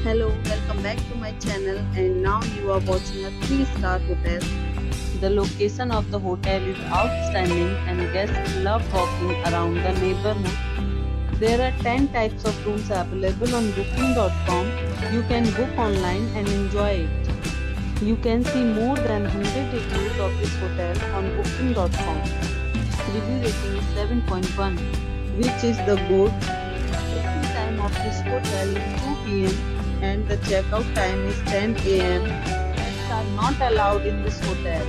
Hello, welcome back to my channel, and now you are watching a 3-star hotel. The location of the hotel is outstanding and guests love walking around the neighborhood. There are 10 types of rooms available on booking.com. You can book online and enjoy it. You can see more than 100 reviews of this hotel on booking.com. Review rating is 7.1, which is the good. The check-in time of this hotel is 2 p.m. and the checkout time is 10 a.m. Pets are not allowed in this hotel.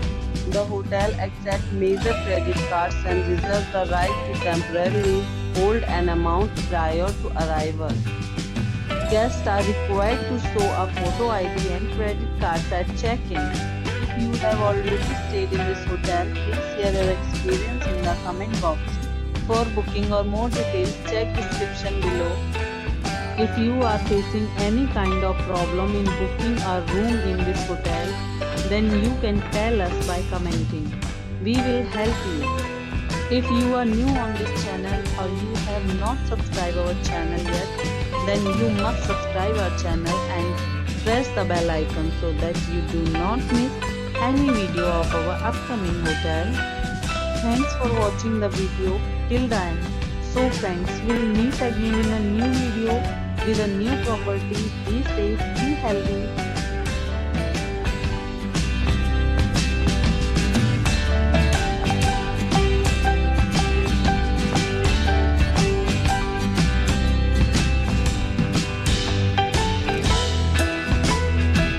The hotel accepts major credit cards and reserves the right to temporarily hold an amount prior to arrival. Guests are required to show a photo ID and credit cards at check-in. If you have already stayed in this hotel, please share your experience in the comment box. For booking or more details, check description below. If you are facing any kind of problem in booking a room in this hotel, then you can tell us by commenting. We will help you. If you are new on this channel or you have not subscribed our channel yet, then you must subscribe our channel and press the bell icon so that you do not miss any video of our upcoming hotel. Thanks for watching the video till the end. So friends, we'll meet again in a new video with a new property. Be safe, be healthy.